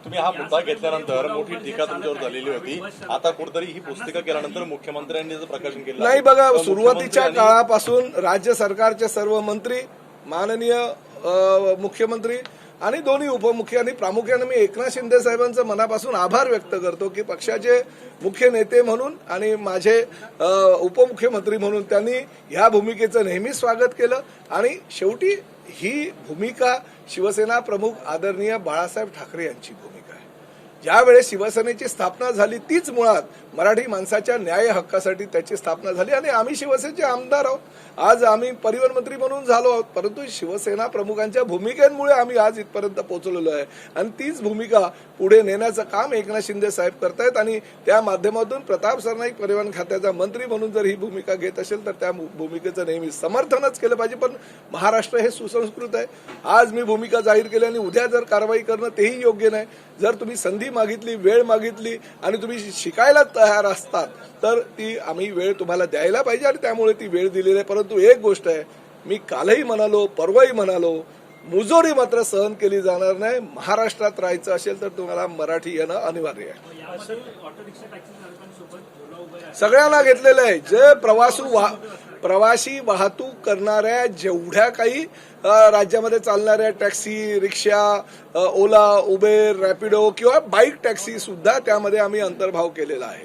तुम्ही हा मुद्दा घेतल्यानंतर मोठी टीका तुमच्यावर झालेली होती. आता कुठेतरी ही पुस्तिका केल्यानंतर मुख्यमंत्र्यांनी त्याचं प्रकाशन केलं नाही. बघा, सुरुवातीच्या काळापासून राज्य सरकारचे सर्व मंत्री, माननीय मुख्यमंत्री आणि दोन्ही उपमुख्य आणि प्रामुख्याने मी एकनाथ शिंदे साहेबांचं मनापासून आभार व्यक्त करतो की पक्षाचे मुख्य नेते म्हणून आणि माझे उपमुख्यमंत्री म्हणून त्यांनी ह्या भूमिकेचं नेहमी स्वागत केलं. आणि शेवटी ही भूमिका शिवसेना प्रमुख आदरणीय बाळासाहेब ठाकरे यांची भूमिका आहे. ज्यावेळेस शिवसेनेची स्थापना झाली तीच मुळात मराठी माणसाच्या न्याय हक्कासाठी त्याची स्थापना झाली आणि आम्ही शिवसेनेचे आमदार आहोत. आज आम्ही परिवहन मंत्री म्हणून झालो आहोत, परंतु शिवसेना प्रमुखांच्या भूमिकेमुळे आम्ही आज इथपर्यंत पोहोचलेलो आहे. आणि तीच भूमिका पुढे नेण्याचं काम एकनाथ शिंदे साहेब करतायत आणि त्या माध्यमातून प्रताप सरनाईक परिवहन खात्याचा मंत्री म्हणून जर ही भूमिका घेत असेल तर त्या भूमिकेचं नेहमी समर्थनच केलं पाहिजे. पण महाराष्ट्र हे सुसंस्कृत आहे. आज मी भूमिका जाहीर केली आणि उद्या जर कारवाई करणं तेही योग्य नाही. जर तुम्ही संधी मागितली, वेळ मागितली आणि तुम्ही शिकायला तयार असतात तर ती आम्ही वेळ तुम्हाला द्यायला पाहिजे आणि त्यामुळे ती वेळ दिलेली आहे. परंतु एक गोष्ट आहे, मी कालही म्हणालो, परवाही म्हणालो, मुजोरी मात्र सहन केली जाणार नाही. महाराष्ट्रात राहायचं असेल तर तुम्हाला मराठी येणं अनिवार्य आहे. सगळ्यांना घेतलेलं आहे. जे प्रवासी वाहतूक करणाऱ्या जेवढ्या काही राज्यामध्ये चालणाऱ्या टॅक्सी, रिक्षा, ओला, उबेर, रॅपिडो किंवा बाईक टॅक्सी सुद्धा त्यामध्ये आम्ही अंतर्भाव केलेला आहे.